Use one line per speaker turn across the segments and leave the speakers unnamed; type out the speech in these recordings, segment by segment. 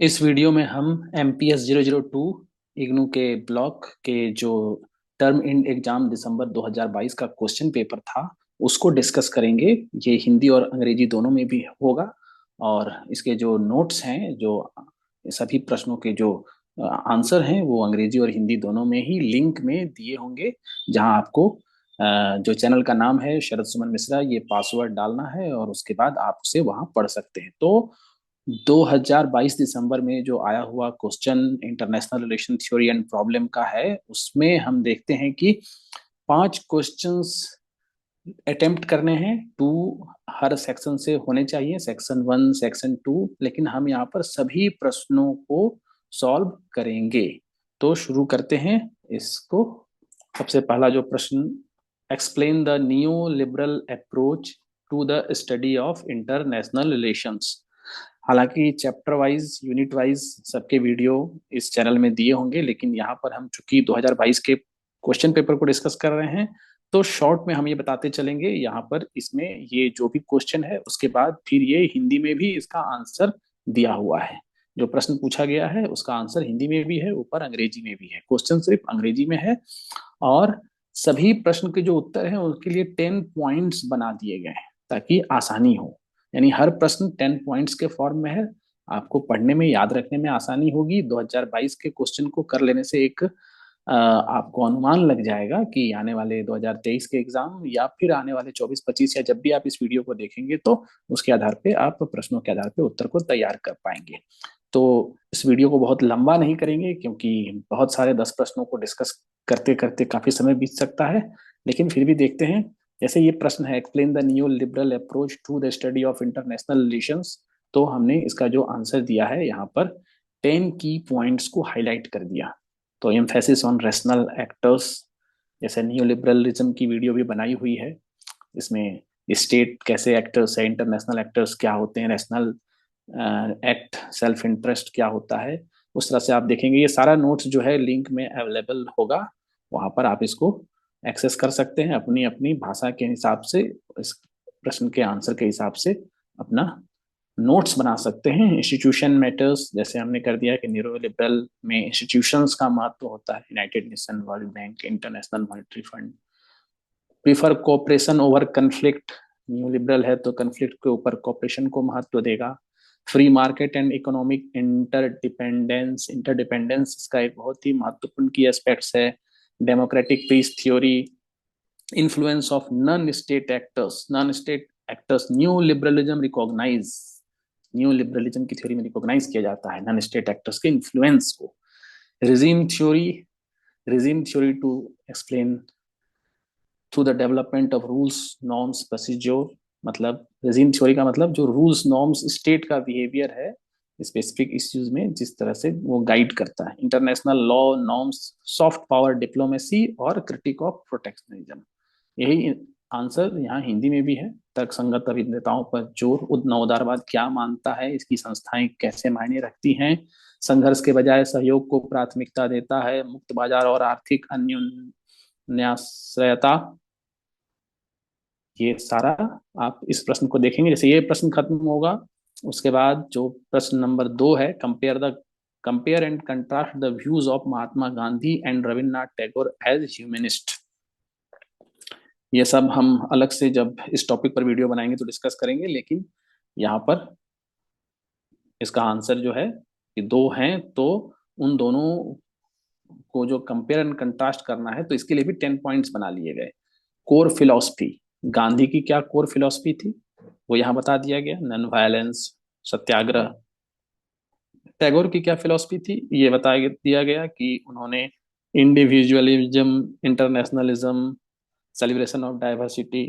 इस वीडियो में हम MPS 002 इग्नू के ब्लॉक के जो टर्म इंड एग्जाम दिसंबर 2022 का क्वेश्चन पेपर था उसको डिस्कस करेंगे। ये हिंदी और अंग्रेजी दोनों में भी होगा और इसके जो नोट्स हैं, जो सभी प्रश्नों के जो आंसर हैं वो अंग्रेजी और हिंदी दोनों में ही लिंक में दिए होंगे। जहां आपको जो चैनल का नाम है शरद सुमन मिश्रा, ये पासवर्ड डालना है और उसके बाद आप उसे वहां पढ़ सकते हैं। तो 2022 दिसंबर में जो आया हुआ question international relation theory and problem का है, उसमें हम देखते हैं कि 5 क्वेश्चंस अटेम्प्ट करने हैं। टू हर सेक्शन से होने चाहिए, सेक्शन 1 सेक्शन 2, लेकिन हम यहाँ पर सभी प्रश्नों को सॉल्व करेंगे। तो शुरू करते हैं इसको। सबसे पहला जो प्रश्न, explain the neo liberal approach to the study of international relations. हालांकि चैप्टर वाइज, यूनिट वाइज सबके वीडियो इस चैनल में दिए होंगे, लेकिन यहाँ पर हम चूंकि 2022 के क्वेश्चन पेपर को डिस्कस कर रहे हैं तो शॉर्ट में हम ये बताते चलेंगे। यहाँ पर इसमें ये जो भी क्वेश्चन है उसके बाद फिर ये हिंदी में भी इसका आंसर दिया हुआ है। जो प्रश्न पूछा गया है उसका आंसर हिंदी में भी है, ऊपर अंग्रेजी में भी है। क्वेश्चन सिर्फ अंग्रेजी में है और सभी प्रश्न के जो उत्तर हैं उनके लिए 10 पॉइंट्स बना दिए गए हैं ताकि आसानी हो। यानी हर प्रश्न 10 पॉइंट्स के फॉर्म में है, आपको पढ़ने में, याद रखने में आसानी होगी। 2022 के क्वेश्चन को कर लेने से एक आपको अनुमान लग जाएगा कि आने वाले 2023 के एग्जाम या फिर आने वाले 24-25 या जब भी आप इस वीडियो को देखेंगे तो उसके आधार पे आप प्रश्नों के आधार पे उत्तर को तैयार कर पाएंगे। तो इस वीडियो को बहुत लंबा नहीं करेंगे क्योंकि बहुत सारे 10 प्रश्नों को डिस्कस करते करते काफी समय बीत सकता है, लेकिन फिर भी देखते हैं। जैसे ये प्रश्न है, explain the new liberal approach to the study of international relations, तो हमने इसका जो आंसर दिया है यहाँ पर 10 की पॉइंट्स को हाईलाइट कर दिया। तो एम्फेसिस ऑन रेशनल एक्टर्स, जैसे न्यू लिबरलिज्म की वीडियो भी बनाई हुई है। इसमें स्टेट कैसे एक्टर्स है, इंटरनेशनल एक्टर्स क्या होते हैं, रेशनल एक्ट, सेल्फ इंटरेस्ट क्या होता है, उस तरह से आप देखेंगे। ये सारा नोट्स जो है लिंक में अवेलेबल होगा, वहां पर आप इसको एक्सेस कर सकते हैं अपनी अपनी भाषा के हिसाब से। इस प्रश्न के आंसर के हिसाब से अपना नोट्स बना सकते हैं। इंस्टीट्यूशन मैटर्स, जैसे हमने कर दिया कि न्यूरो लिबरल में इंस्टीट्यूशंस का महत्व होता है, United Nation, World Bank, International Monetary Fund. Prefer cooperation over conflict, new liberal है तो कन्फ्लिक्ट के ऊपर कोऑपरेशन को महत्व देगा। Free market and economic interdependence, interdependence इसका एक बहुत ही महत्वपूर्ण की एस्पेक्ट्स है। Democratic peace theory, influence of non state actors, non state actors new liberalism recognise, new liberalism की थ्योरी में रिकॉग्नाइज किया जाता है नॉन स्टेट एक्टर्स के इन्फ्लुएंस को। Regime theory, regime theory to explain through the development of rules norms procedure, मतलब regime theory का मतलब जो रूल्स नॉर्म्स स्टेट का बिहेवियर है स्पेसिफिक इश्यूज में, जिस तरह से वो गाइड करता है। International law norms, soft power diplomacy और क्रिटिक ऑफ प्रोटेक्शनिज्म। यही आंसर यहाँ हिंदी में भी है। तर्क संगत अभिनेताओं पर जोर, नवोदारवाद क्या मानता है, इसकी संस्थाएं कैसे मायने रखती हैं, संघर्ष के बजाय सहयोग को प्राथमिकता देता है, मुक्त बाजार और आर्थिक अन्योन्याश्रयता, ये सारा आप इस प्रश्न को देखेंगे। जैसे ये प्रश्न खत्म होगा उसके बाद जो प्रश्न नंबर 2 है, compare and contrast the views of Mahatma Gandhi and Rabindranath Tagore as humanist. ये सब हम अलग से जब इस टॉपिक पर वीडियो बनाएंगे तो डिस्कस करेंगे, लेकिन यहाँ पर इसका आंसर जो है कि 2 हैं, तो उन दोनों को जो कंपेयर एंड कंट्रास्ट करना है तो इसके लिए भी 10 पॉइंट्स बना लिए गए। कोर फिलॉसफी, गांधी की क्या कोर फिलॉसफी थी वो यहाँ बता दिया गया, नॉन वायलेंस, सत्याग्रह। टैगोर की क्या फिलॉसफी थी ये बता दिया गया कि उन्होंने individualism, internationalism, celebration of diversity.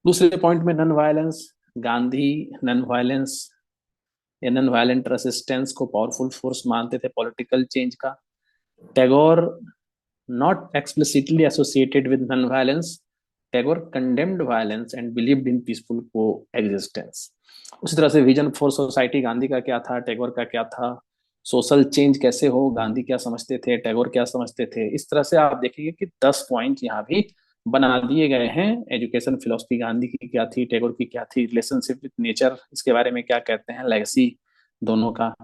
दूसरे पॉइंट में non violence, Gandhi non violence या नॉन वायलेंट रेसिस्टेंस को पावरफुल फोर्स मानते थे पॉलिटिकल चेंज का। Tagore not explicitly associated with non-violence, Tagore condemned violence and believed in peaceful coexistence। उसी तरह से विजन फॉर सोसाइटी, गांधी का क्या था, टैगोर का क्या था। सोशल चेंज कैसे हो, गांधी क्या समझते थे, टैगोर क्या समझते थे। इस तरह से आप देखेंगे कि 10 पॉइंट यहाँ भी बना दिए गए हैं। एजुकेशन फिलोसफी, गांधी की क्या थी, टैगोर की क्या थी। रिलेशनशिप विद नेचर, इसके बारे में क्या कहते हैं, लेगेसी दोनों का।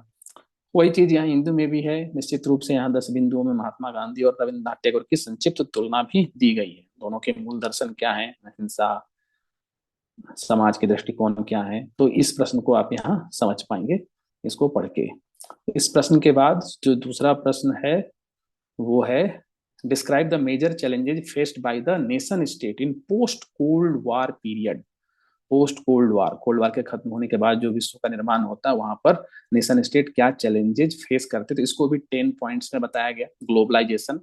वही चीज यहाँ हिंदू में भी है। निश्चित रूप से यहाँ 10 बिंदुओं में महात्मा गांधी और रविन्द्रनाथ टैगोर की संक्षिप्त तुलना भी दी गई है। दोनों के मूल दर्शन क्या है, अहिंसा, समाज के दृष्टिकोण क्या है, तो इस प्रश्न को आप यहाँ समझ पाएंगे इसको पढ़ के। इस प्रश्न के बाद जो दूसरा प्रश्न है वो है, describe the major challenges faced by the nation state in post cold war period. Post cold war, cold war के खत्म होने के बाद जो विश्व का निर्माण होता है वहां पर नेशन स्टेट क्या चैलेंजेस फेस करते, तो इसको भी 10 पॉइंट्स में बताया गया। ग्लोबलाइजेशन,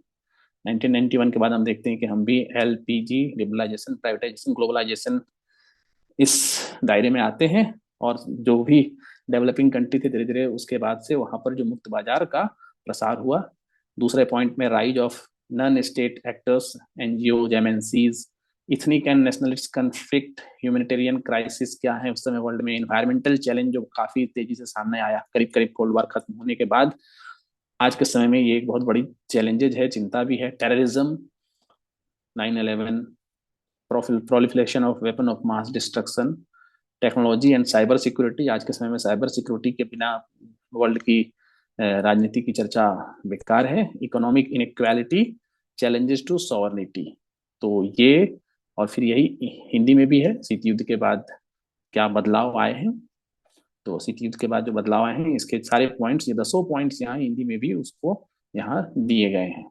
1991 के बाद हम देखते हैं कि हम भी एलपीजी, लिबरलाइजेशन, प्राइवेटाइजेशन, ग्लोबलाइजेशन इस दायरे में आते हैं। और जो भी डेवलपिंग कंट्री थे धीरे धीरे उसके बाद से वहां पर जो मुक्त बाजार का प्रसार हुआ। दूसरे पॉइंट में rise of non state actors, NGO, MNCs, ethnic and nationalist conflict, humanitarian crisis क्या है उस समय वर्ल्ड में, एनवायरमेंटल चैलेंज जो काफी तेजी से सामने आया करीब करीब कोल्ड वार खत्म होने के बाद। आज के समय में ये एक बहुत बड़ी चैलेंजेज है, चिंता भी है। Terrorism, 9/11, proliferation of weapon of mass destruction, technology and cyber security. आज के समय में साइबर सिक्योरिटी के बिना वर्ल्ड की राजनीति की चर्चा बेकार है। Economic inequality, challenges to sovereignty, तो ये, और फिर यही हिंदी में भी है, शीत युद्ध के बाद क्या बदलाव आए हैं। तो शीत युद्ध के बाद जो बदलाव आए हैं इसके सारे पॉइंट्स, ये 10 पॉइंट्स यहाँ हिंदी में भी उसको यहाँ दिए गए हैं।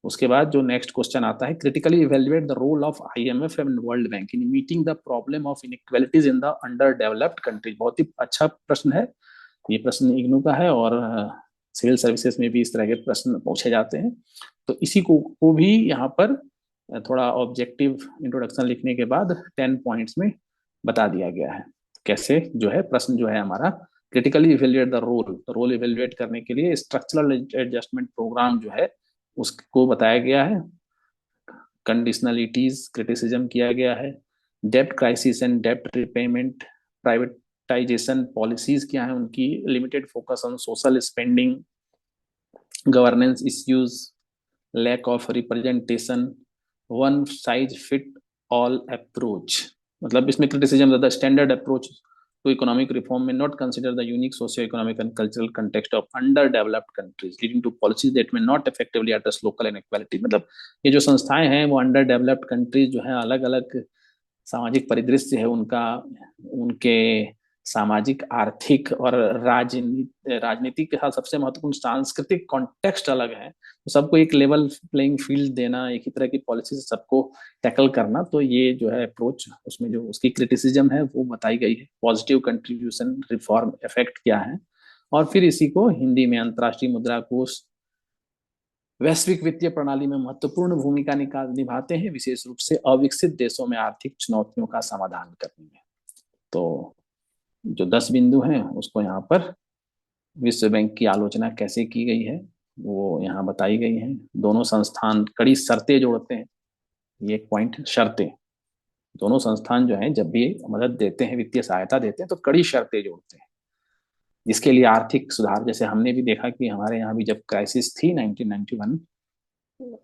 उसके बाद जो नेक्स्ट क्वेश्चन आता है, critically evaluate the role of IMF and World Bank in meeting the problem of inequalities in the under developed countries. बहुत ही अच्छा प्रश्न है ये, प्रश्न इग्नू का है और सिविल सर्विसेज में भी इस तरह के प्रश्न पूछे जाते हैं। तो इसी को भी यहाँ पर थोड़ा ऑब्जेक्टिव इंट्रोडक्शन लिखने के बाद 10 पॉइंट्स में बता दिया गया है कैसे जो है प्रश्न जो है हमारा critically evaluate the role evaluate करने के लिए स्ट्रक्चरल एडजस्टमेंट प्रोग्राम जो है उसको बताया गया है। कंडीशनलिटीज क्रिटिसिज्म किया गया है। डेब्ट क्राइसिस एंड डेब्ट रिपेमेंट, प्राइवेटाइजेशन पॉलिसीज क्या है उनकी, limited focus on social spending, governance issues, lack of representation, one size fit all approach. मतलब इसमें criticism the standard approach to economic reform may not consider the unique socio-economic and cultural context of underdeveloped countries, leading to policies that may not effectively address local inequality। मतलब ये जो संस्थाएं हैं वो under developed countries जो है अलग अलग सामाजिक परिदृश्य है उनका, उनके सामाजिक, आर्थिक और राजनीतिक के साथ सबसे महत्वपूर्ण सांस्कृतिक कॉन्टेक्स्ट अलग है, तो सबको एक लेवल प्लेइंग फील्ड देना, एक ही तरह की पॉलिसी से सबको टैकल करना, तो ये जो है अप्रोच उसमें जो उसकी क्रिटिसिज्म है वो बताई गई है। पॉजिटिव कंट्रीब्यूशन, रिफॉर्म इफेक्ट क्या है, और फिर इसी को हिंदी में अंतर्राष्ट्रीय मुद्रा कोष वैश्विक वित्तीय प्रणाली में महत्वपूर्ण भूमिका निभाते हैं, विशेष रूप से अविकसित देशों में आर्थिक चुनौतियों का समाधान करने में। तो जो 10 बिंदु हैं उसको यहाँ पर विश्व बैंक की आलोचना कैसे की गई है वो यहाँ बताई गई है। दोनों संस्थान कड़ी शर्तें जोड़ते हैं, ये एक पॉइंट, शर्तें। दोनों संस्थान जो हैं जब भी मदद देते हैं, वित्तीय सहायता देते हैं, तो कड़ी शर्तें जोड़ते हैं जिसके लिए आर्थिक सुधार, जैसे हमने भी देखा कि हमारे यहाँ भी जब क्राइसिस थी 1991,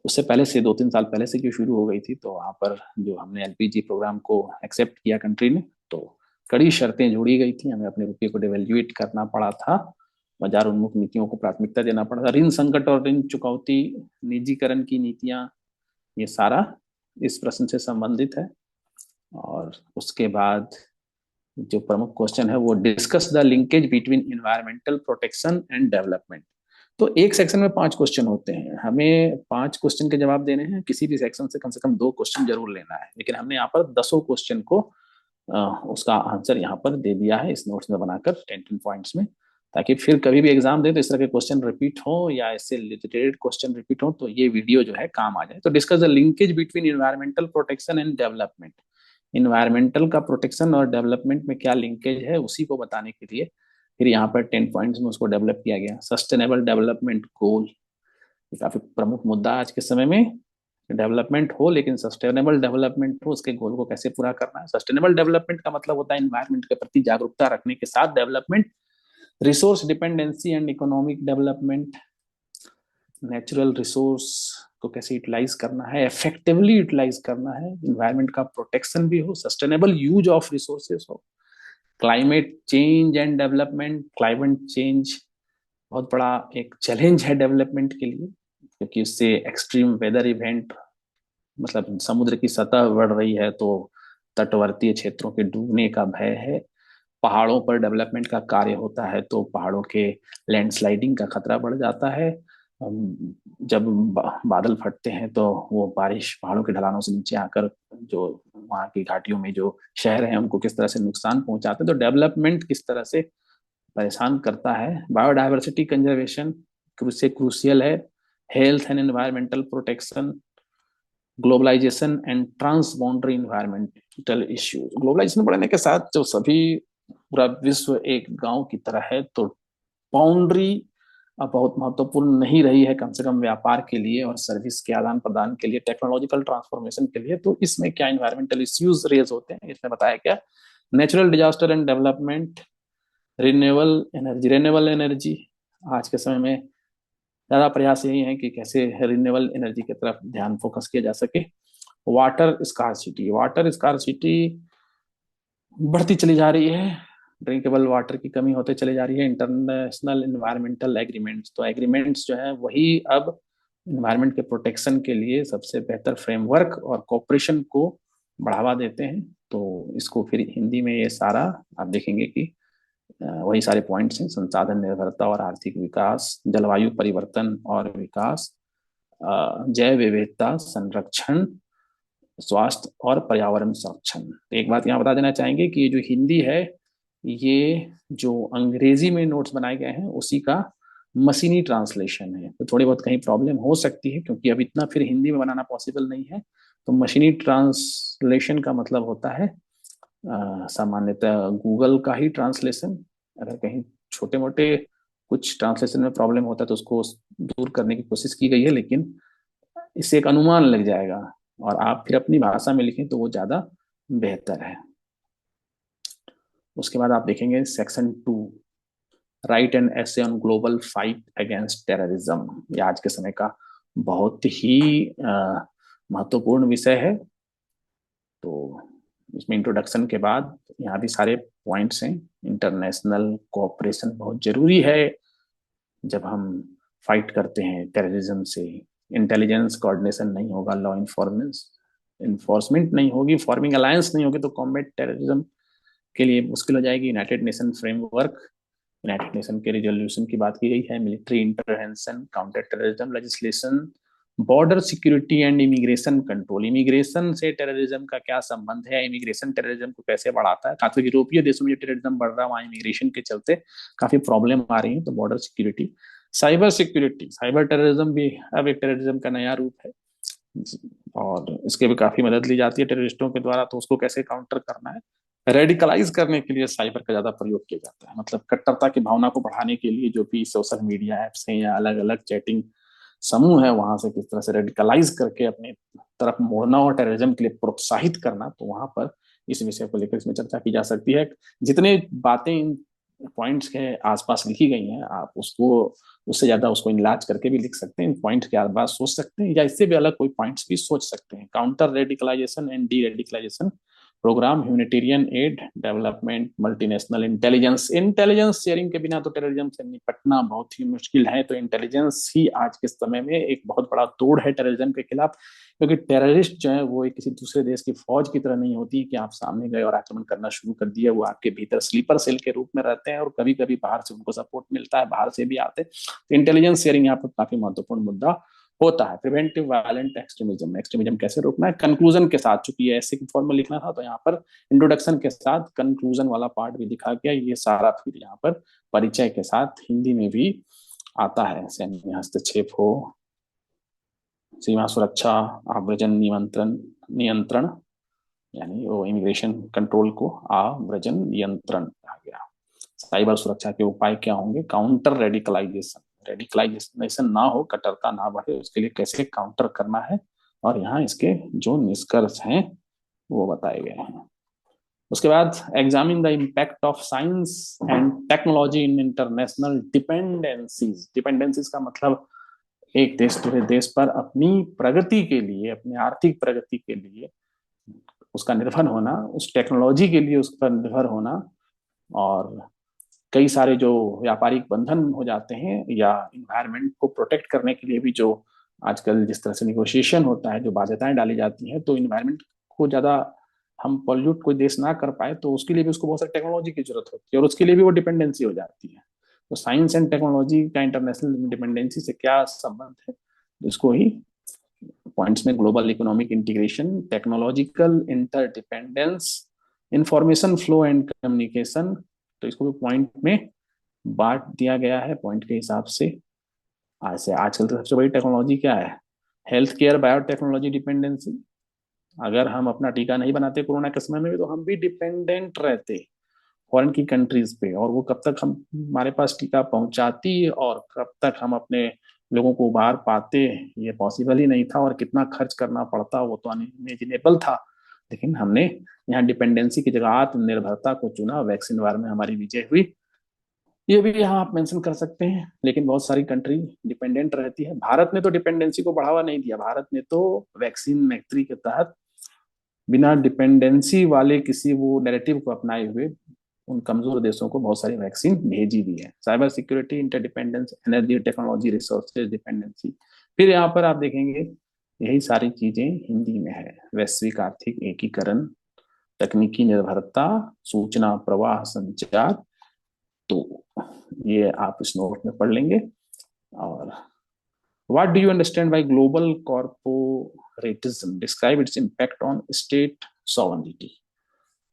उससे पहले से 2-3 साल पहले से जो शुरू हो गई थी, तो वहाँ पर जो हमने एलपीजी प्रोग्राम को एक्सेप्ट किया कंट्री ने, तो कड़ी शर्तें जोड़ी गई थी। हमें अपने रुपये को डिवेल्युएट करना पड़ा था, बाजार उन्मुख नीतियों को प्राथमिकता देना पड़ा था, ऋण संकट और ऋण चुकौती, निजीकरण की नीतियां, ये सारा इस प्रश्न से संबंधित है। और उसके बाद जो प्रमुख क्वेश्चन है वो, discuss the linkage between environmental protection and development. तो एक सेक्शन में 5 क्वेश्चन होते हैं, हमें 5 क्वेश्चन के जवाब देने हैं, किसी भी सेक्शन से कम 2 क्वेश्चन जरूर लेना है, लेकिन हमने यहाँ पर 10 क्वेश्चन को उसका आंसर यहाँ पर दे दिया है इस नोट्स में बनाकर 10 पॉइंट्स में, ताकि फिर कभी भी एग्जाम दे तो इस तरह के क्वेश्चन रिपीट हो या इससे रिलेटेड क्वेश्चन रिपीट हो तो ये वीडियो जो है काम आ जाए। तो discuss the linkage between environmental protection and development. Environmental का प्रोटेक्शन और डेवलपमेंट में क्या लिंकेज है उसी को बताने के लिए फिर यहाँ पर 10 पॉइंट्स में उसको डेवलप किया गया। सस्टेनेबल डेवलपमेंट गोल, ये काफी प्रमुख मुद्दा आज के समय में, डेवलपमेंट हो लेकिन सस्टेनेबल डेवलपमेंट हो, उसके गोल को कैसे पूरा करना है। सस्टेनेबल डेवलपमेंट का मतलब होता है इन्वायरमेंट के प्रति जागरूकता रखने के साथ development, resource dependency and economic development, natural resource को कैसे यूटिलाइज करना है, इफेक्टिवली यूटिलाइज करना है, इन्वायरमेंट का प्रोटेक्शन भी हो, सस्टेनेबल यूज ऑफ रिसोर्सेस हो, climate change and development, climate change बहुत बड़ा एक चैलेंज है डेवलपमेंट के लिए, क्योंकि उससे एक्सट्रीम वेदर इवेंट, मतलब समुद्र की सतह बढ़ रही है तो तटवर्तीय क्षेत्रों के डूबने का भय है। पहाड़ों पर डेवलपमेंट का कार्य होता है तो पहाड़ों के लैंडस्लाइडिंग का खतरा बढ़ जाता है। जब बादल फटते हैं तो वो बारिश पहाड़ों के ढलानों से नीचे आकर जो वहाँ की घाटियों में जो शहर हैं उनको किस तरह से नुकसान पहुंचाते हैं, तो डेवलपमेंट किस तरह से परेशान करता है। बायोडायवर्सिटी कंजर्वेशन से क्रूशियल है। Health and environmental protection, globalisation and trans boundary environmental issues. Globalisation बढ़ने के साथ जो सभी पूरा विश्व एक गांव की तरह है, तो बाउंड्री अब बहुत महत्वपूर्ण नहीं रही है, कम से कम व्यापार के लिए और सर्विस के आदान प्रदान के लिए, टेक्नोलॉजिकल ट्रांसफॉर्मेशन के लिए। तो इसमें क्या इन्वायरमेंटल इश्यूज रेज होते हैं, इसमें बताया क्या, natural disaster and development, renewable energy. आज के समय में ज्यादा प्रयास यही है कि कैसे रिन्यूएबल एनर्जी की तरफ ध्यान फोकस किया जा सके। वाटर स्कार्सिटी बढ़ती चली जा रही है, ड्रिंकेबल वाटर की कमी होते चली जा रही है। इंटरनेशनल एनवायरमेंटल एग्रीमेंट्स, तो एग्रीमेंट्स जो है वही अब एनवायरमेंट के प्रोटेक्शन के लिए सबसे बेहतर फ्रेमवर्क और कोऑपरेशन को बढ़ावा देते हैं। तो इसको फिर हिंदी में ये सारा आप देखेंगे कि वही सारे पॉइंट्स हैं, संसाधन निर्भरता और आर्थिक विकास, जलवायु परिवर्तन और विकास, जैव विविधता संरक्षण, स्वास्थ्य और पर्यावरण संरक्षण। तो एक बात यहाँ बता देना चाहेंगे कि ये जो हिंदी है, ये जो अंग्रेजी में नोट्स बनाए गए हैं उसी का मशीनी ट्रांसलेशन है। तो थोड़ी बहुत कहीं प्रॉब्लम हो सकती है क्योंकि अब इतना फिर हिंदी में बनाना पॉसिबल नहीं है। तो मशीनी ट्रांसलेशन का मतलब होता है सामान्यतः गूगल का ही ट्रांसलेशन। अगर कहीं छोटे मोटे कुछ ट्रांसलेशन में प्रॉब्लम होता है तो उसको दूर करने की कोशिश की गई है, लेकिन इससे एक अनुमान लग जाएगा और आप फिर अपनी भाषा में लिखें तो वो ज्यादा बेहतर है। उसके बाद आप देखेंगे section 2, right and essay on global fight against terrorism. ये आज के समय का बहुत ही महत्वपूर्ण विषय है। तो इसमें इंट्रोडक्शन के बाद यहाँ भी सारे पॉइंट्स हैं। इंटरनेशनल कोऑपरेशन बहुत जरूरी है जब हम फाइट करते हैं टेररिज्म से। इंटेलिजेंस कोऑर्डिनेशन नहीं होगा, लॉ इन्फोर्समेंट नहीं होगी, फॉर्मिंग अलायंस नहीं होगी तो कॉम्बैट टेररिज्म के लिए मुश्किल हो जाएगी। United nation framework, United nation के रिजोल्यूशन की बात की गई है। Military intervention, counter terrorism legislation, border security and immigration control. Immigration से टेररिज्म का क्या संबंध है, इमिग्रेशन टेररिज्म को कैसे बढ़ाता है। काफी यूरोपीय देशों में जो टेररिज्म बढ़ रहा है वहाँ इमिग्रेशन के चलते काफी प्रॉब्लम आ रही है। तो border security, cyber security, cyber terrorism भी अब एक टेररिज्म का नया रूप है और इसके भी काफी मदद ली जाती है टेररिस्टों के द्वारा। तो उसको कैसे काउंटर करना है, रेडिकलाइज करने के लिए साइबर का ज्यादा प्रयोग किया जाता है। मतलब कट्टरता की भावना को बढ़ाने के लिए जो भी सोशल मीडिया एप्स हैं या अलग अलग चैटिंग समूह है वहां से किस तरह से रेडिकलाइज करके अपनी तरफ मोड़ना और टेररिज्म के लिए प्रोत्साहित करना, तो वहां पर इस विषय को लेकर इसमें चर्चा की जा सकती है। जितने बातें इन पॉइंट्स के आसपास लिखी गई हैं आप उसको उससे ज्यादा उसको इनलाज करके भी लिख सकते हैं, इन पॉइंट के आसपास सोच सकते हैं या इससे भी अलग कोई पॉइंट्स भी सोच सकते हैं। Counter radicalisation and de radicalisation programme, humanitarian aid, development, multinational intelligence. Intelligence sharing के बिना तो टेररिज्म से निपटना बहुत ही मुश्किल है। तो इंटेलिजेंस ही आज के समय में एक बहुत बड़ा तोड़ है टेररिज्म के खिलाफ, क्योंकि टेररिस्ट जो है वो एक किसी दूसरे देश की फौज की तरह नहीं होती कि आप सामने गए और आक्रमण करना शुरू कर दिया। वो आपके भीतर स्लीपर सेल के रूप में रहते हैं और कभी कभी बाहर से उनको सपोर्ट मिलता है, बाहर से भी आते हैं। तो इंटेलिजेंस शेयरिंग यहाँ पर काफी महत्वपूर्ण मुद्दा होता है। प्रिवेंटिव वायलेंट एक्सट्रीमिज्म, एक्सट्रीमिज्म कैसे रोकना है, कंक्लूजन के साथ, चूंकि ऐसे फॉर्म में लिखना था तो यहाँ पर इंट्रोडक्शन के साथ कंक्लूजन वाला पार्ट भी दिखा गया। ये सारा फिर यहाँ पर परिचय के साथ हिंदी में भी आता है। सैन्य हस्तक्षेप हो, सीमा सुरक्षा, आव्रजन नियंत्रण नियंत्रण, यानी वो इमिग्रेशन कंट्रोल को आव्रजन नियंत्रण कहा गया। साइबर सुरक्षा के उपाय क्या होंगे, काउंटर रेडिकलाइजेशन, रेडिकलाइजेशन ना हो, कट्टरता ना बढ़े, उसके लिए कैसे काउंटर करना है और यहाँ इसके जो निष्कर्ष हैं वो बताए गए हैं। उसके बाद examine the impact of science and technology in international dependencies. Dependencies का मतलब एक देश दूसरे देश पर अपनी प्रगति के लिए, अपनी आर्थिक प्रगति के लिए उसका निर्भर होना, उस टेक्नोलॉजी के लिए उस पर निर्भर होना और कई सारे जो व्यापारिक बंधन हो जाते हैं, या इन्वायरमेंट को प्रोटेक्ट करने के लिए भी जो आजकल जिस तरह से निगोशिएशन होता है, जो बाध्यताएं डाली जाती हैं, तो इन्वायरमेंट को ज्यादा हम पॉल्यूट कोई देश ना कर पाए, तो उसके लिए भी उसको बहुत सारी टेक्नोलॉजी की जरूरत होती है, और उसके लिए भी वो डिपेंडेंसी हो जाती है। तो साइंस एंड टेक्नोलॉजी का इंटरनेशनल डिपेंडेंसी से क्या संबंध है, इसको ही पॉइंट्स में global economic integration, technological interdependence, information flow and communication, तो इसको भी पॉइंट में बांट दिया गया है पॉइंट के हिसाब से। आज से आजकल तो सबसे बड़ी टेक्नोलॉजी क्या है, हेल्थ केयर बायोटेक्नोलॉजी डिपेंडेंसी। अगर हम अपना टीका नहीं बनाते कोरोना के समय में, तो हम भी डिपेंडेंट रहते फॉरेन की कंट्रीज पे, और वो कब तक हम हमारे पास टीका पहुंचाती और कब तक हम अपने लोगों को उबार पाते, ये पॉसिबल ही नहीं था, और कितना खर्च करना पड़ता वो तो अनइमेजिनेबल था। लेकिन हमने यहाँ डिपेंडेंसी की जगह आत्मनिर्भरता को चुना, वैक्सीन वार में हमारी विजय हुई। ये भी यहाँ आप मेंशन कर सकते हैं, लेकिन बहुत सारी कंट्री डिपेंडेंट रहती है। भारत ने तो डिपेंडेंसी को बढ़ावा नहीं दिया, भारत ने तो वैक्सीन मैत्री के तहत बिना डिपेंडेंसी वाले किसी वो नैरेटिव को अपनाए हुए उन कमजोर देशों को बहुत सारी वैक्सीन भेजी भी है। Cyber security, interdependence, energy, technology, resources dependency, फिर यहाँ पर आप देखेंगे यही सारी चीजें हिंदी में है। वैश्विक आर्थिक एकीकरण, तकनीकी निर्भरता, सूचना प्रवाह संचार, तो ये आप इस नोट में पढ़ लेंगे। और what do you understand by global corporatism, describe its impact on state sovereignty.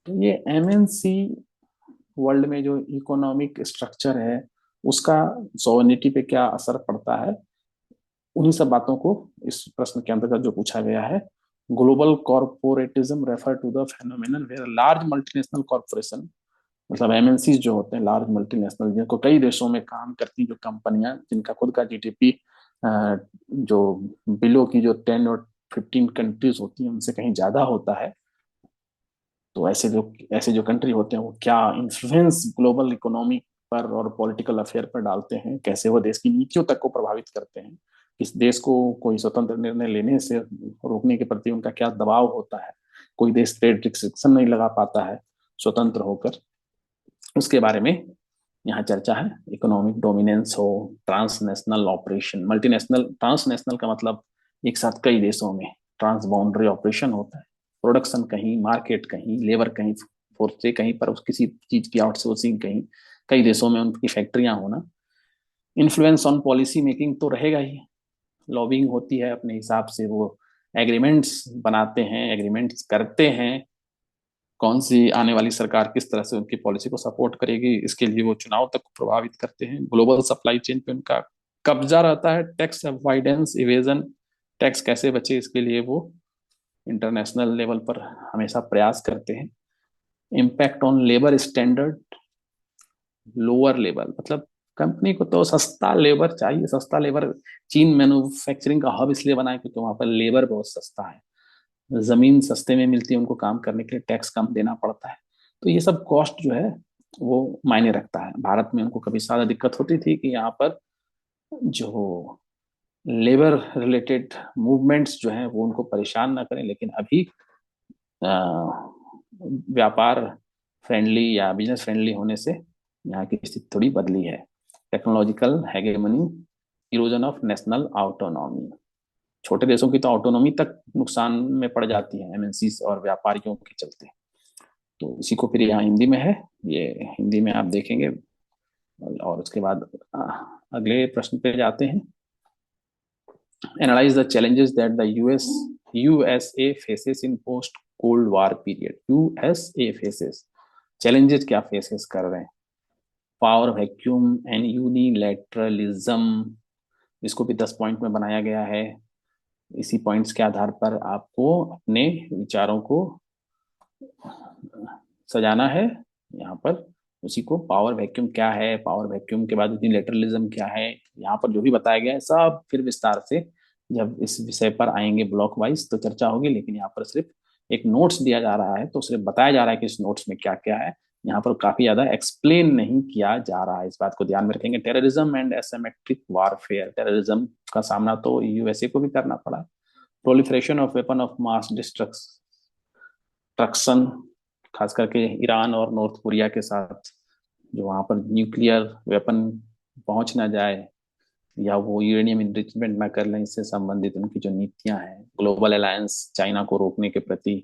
तो ये एमएनसी वर्ल्ड में जो इकोनॉमिक स्ट्रक्चर है उसका सॉवरेनिटी पे क्या असर पड़ता है, उन्हीं सब बातों को इस प्रश्न के अंतर्गत जो पूछा गया है। Global corporatism refer to the phenomenon where large multinational corporation, मतलब एमएनसी जो होते हैं लार्ज मल्टीनेशनल, जिनको कई देशों में काम करती जो कंपनियां, जिनका खुद का जीडीपी जो बिलो की जो 10 और 15 कंट्रीज होती हैं उनसे कहीं ज्यादा होता है, तो ऐसे जो कंट्री होते हैं वो क्या इन्फ्लुएंस ग्लोबल इकोनॉमी पर और पॉलिटिकल अफेयर पर डालते हैं, कैसे वो देश की नीतियों तक को प्रभावित करते हैं, इस देश को कोई स्वतंत्र निर्णय लेने से रोकने के प्रति उनका क्या दबाव होता है, कोई देश ट्रेड रिस्ट्रिक्शन नहीं लगा पाता है स्वतंत्र होकर, उसके बारे में यहाँ चर्चा है। इकोनॉमिक डोमिनेंस हो, ट्रांसनेशनल ऑपरेशन, मल्टीनेशनल, ट्रांसनेशनल का मतलब एक साथ कई देशों में ट्रांस बाउंड्री ऑपरेशन होता है, प्रोडक्शन कहीं, मार्केट कहीं, लेबर कहीं, फोर्स से कहीं पर किसी चीज की आउटसोर्सिंग कहीं, कई देशों में उनकी फैक्ट्रियां होना। इन्फ्लुएंस ऑन पॉलिसी मेकिंग तो रहेगा ही, लॉबिंग होती है अपने हिसाब से, वो एग्रीमेंट्स बनाते हैं, एग्रीमेंट्स करते हैं, कौन सी आने वाली सरकार किस तरह से उनकी पॉलिसी को सपोर्ट करेगी, इसके लिए वो चुनाव तक प्रभावित करते हैं। ग्लोबल सप्लाई चेन पे उनका कब्जा रहता है, टैक्स अवॉइडेंस, इवेजन, टैक्स कैसे बचे इसके लिए वो इंटरनेशनल लेवल पर हमेशा प्रयास करते हैं। Impact on labour standard, lower level, मतलब कंपनी को तो सस्ता लेबर चाहिए, सस्ता लेबर। चीन मैन्युफैक्चरिंग का हब इसलिए बना है क्योंकि वहां पर लेबर बहुत सस्ता है, जमीन सस्ते में मिलती है, उनको काम करने के लिए टैक्स कम देना पड़ता है, तो ये सब कॉस्ट जो है वो मायने रखता है। भारत में उनको कभी ज्यादा दिक्कत होती थी कि यहाँ पर जो लेबर रिलेटेड मूवमेंट्स जो हैं वो उनको परेशान ना करें, लेकिन अभी व्यापार फ्रेंडली या बिजनेस फ्रेंडली होने से यहाँ की स्थिति थोड़ी बदली है। Technological hegemony, erosion of national autonomy, छोटे देशों की तो ऑटोनॉमी तक नुकसान में पड़ जाती है एमएनसी और व्यापारियों के चलते। तो इसी को फिर यहाँ हिंदी में है, ये हिंदी में आप देखेंगे। और उसके बाद अगले प्रश्न पे जाते हैं। Analyse the challenges that the USA faces in post cold war period. USA faces, challenges क्या फेसेस कर रहे हैं। पावर वैक्यूम एंड यूनिलैटरलिज्म, इसको भी 10 पॉइंट में बनाया गया है। इसी पॉइंट्स के आधार पर आपको अपने विचारों को सजाना है यहाँ पर। उसी को, पावर वैक्यूम क्या है, पावर वैक्यूम के बाद यूनिलैटरलिज्म क्या है, यहाँ पर जो भी बताया गया है सब फिर विस्तार से जब इस विषय पर आएंगे ब्लॉक वाइज तो चर्चा होगी, लेकिन यहाँ पर सिर्फ एक नोट्स दिया जा रहा है, तो सिर्फ बताया जा रहा है कि इस नोट्स में क्या क्या है, यहाँ पर काफी ज्यादा एक्सप्लेन नहीं किया जा रहा है, इस बात को ध्यान में रखेंगे। Terrorism and asymmetric warfare, terrorism का सामना तो यूएसए को भी करना पड़ा। Proliferation of weapon of mass destruction, खास करके ईरान और नॉर्थ कोरिया के साथ जो वहां पर न्यूक्लियर वेपन पहुंच ना जाए या वो यूरेनियम इनरिचमेंट ना कर लें, इससे संबंधित उनकी जो नीतियां हैं, ग्लोबल अलायंस चाइना को रोकने के प्रति,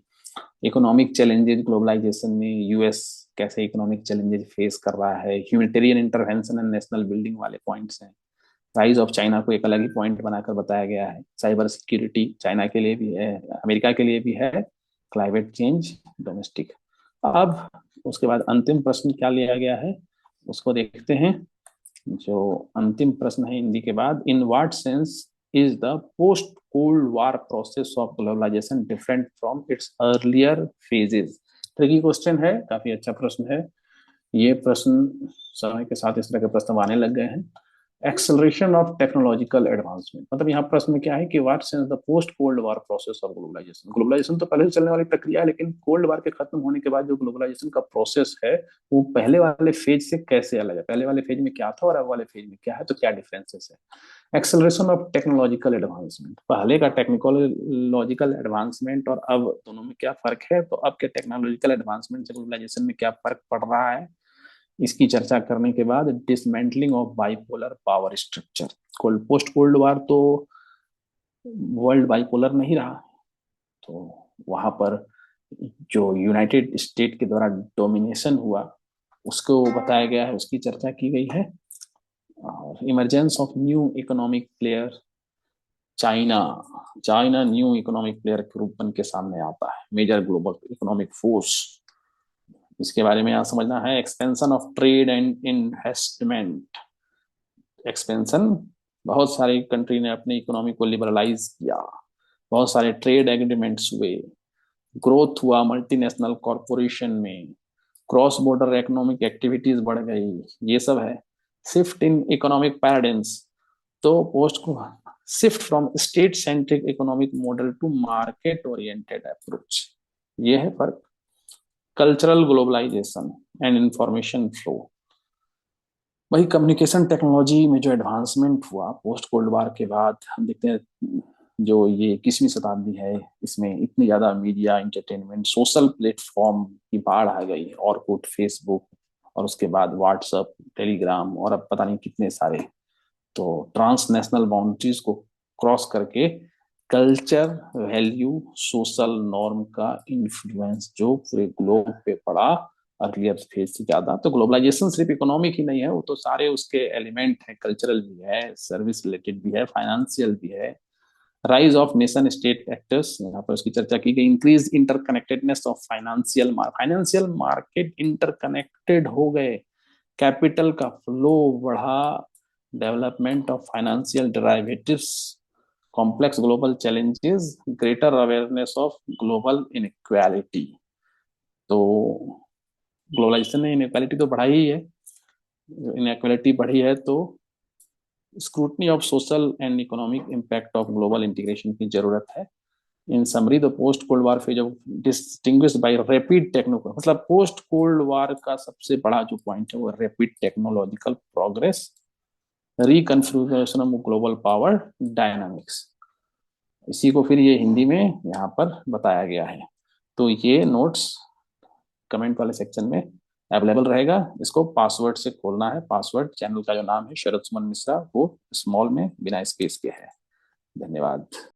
इकोनॉमिक चैलेंजेस ग्लोबलाइजेशन में यूएस कैसे इकोनॉमिक चैलेंजेस फेस कर रहा है, humanitarian intervention and national building वाले पॉइंट्स हैं। राइज ऑफ चाइना को एक अलग ही पॉइंट बनाकर बताया गया है। साइबर सिक्योरिटी चाइना के लिए भी है, अमेरिका के लिए भी है, क्लाइमेट चेंज, डोमेस्टिक। अब उसके बाद अंतिम प्रश्न क्या लिया गया है उसको देखते हैं। जो अंतिम प्रश्न है हिंदी के बाद, in what sense is the post cold war process of globalisation different from its earlier phases. Tricky question है, काफी अच्छा प्रश्न है ये प्रश्न। समय के साथ इस तरह के प्रश्न आने लग गए हैं। एक्सेलरेशन ऑफ टेक्नोलॉजिकल एडवांसमेंट, मतलब यहाँ प्रश्न में क्या है कि what since the post cold war process of globalisation. Globalisation तो पहले से चलने वाली प्रक्रिया है, लेकिन कोल्ड वार के खत्म होने के बाद जो ग्लोबलाइजेशन का प्रोसेस है वो पहले वाले फेज से कैसे अलग है, पहले वाले फेज में क्या था और अब वाले फेज में क्या है, तो क्या डिफरेंसेस है। एक्सेलरेशन ऑफ टेक्नोलॉजिकल एडवांसमेंट, पहले का टेक्नोलॉजिकल एडवांसमेंट और अब दोनों में क्या फर्क है, तो अब के टेक्नोलॉजिकल एडवांसमेंट से ग्लोबलाइजेशन में क्या फर्क पड़ रहा है, इसकी चर्चा करने के बाद dismantling of bipolar power structure. Cold post cold वार तो वर्ल्ड बाइपोलर नहीं रहा, तो वहां पर जो यूनाइटेड स्टेट के द्वारा डोमिनेशन हुआ उसको बताया गया है, उसकी चर्चा की गई है। और emergence of new economic player, China, China new economic player के रूप बन के सामने आता है, मेजर ग्लोबल इकोनॉमिक फोर्स। इसके बारे में यहाँ समझना है। Expansion of trade and investment, expansion, बहुत सारी कंट्री ने अपनी इकोनॉमी को लिबरलाइज किया, बहुत सारे ट्रेड एग्रीमेंट्स हुए, ग्रोथ हुआ मल्टीनेशनल कॉरपोरेशन में, क्रॉस बॉर्डर इकोनॉमिक एक्टिविटीज बढ़ गई, ये सब है। शिफ्ट इन इकोनॉमिक पैराडाइम्स, तो पोस्ट को shift from state centric economic model to market oriented approach, ये है फर्क। Cultural globalisation and information flow, वही कम्युनिकेशन टेक्नोलॉजी में जो एडवांसमेंट हुआ पोस्ट कोल्ड वार के बाद, हम देखते हैं जो ये 21वीं शताब्दी है इसमें इतनी ज्यादा मीडिया, इंटरटेनमेंट, सोशल प्लेटफॉर्म की बाढ़ आ गई, ऑरकुट, फेसबुक, और उसके बाद व्हाट्सएप, टेलीग्राम, और अब पता नहीं कितने सारे। तो ट्रांसनेशनल बाउंड्रीज को क्रॉस करके कल्चर, वैल्यू, सोशल नॉर्म का इन्फ्लुएंस जो पूरे ग्लोब पे पड़ा अर्लियर फेज से ज्यादा। तो ग्लोबलाइजेशन सिर्फ इकोनॉमिक ही नहीं है, वो तो सारे उसके एलिमेंट हैं, कल्चरल भी है, सर्विस रिलेटेड भी है, फाइनेंशियल भी है। Rise of nation state actors, यहाँ पर उसकी चर्चा की गई। Increase interconnectedness of financial market interconnected हो गए, कैपिटल का फ्लो बढ़ा, development of financial derivatives, complex global challenges, greater awareness of global inequality. तो ग्लोबलाइजेशन ने इनइक्वालिटी तो बढ़ाई ही है, इनइक्वालिटी बढ़ी है तो scrutiny of social and economic impact of global integration की जरूरत है। इन summary the post cold war phase of distinguished by rapid techno, मतलब पोस्ट कोल्ड वार का सबसे बड़ा जो पॉइंट है वो rapid technological progress, reconfiguration of global power dynamics. इसी को फिर ये हिंदी में यहाँ पर बताया गया है। तो ये नोट्स कमेंट वाले सेक्शन में अवेलेबल रहेगा, इसको पासवर्ड से खोलना है। पासवर्ड चैनल का जो नाम है शरद सुमन मिश्रा, वो स्मॉल में बिना स्पेस के है। धन्यवाद।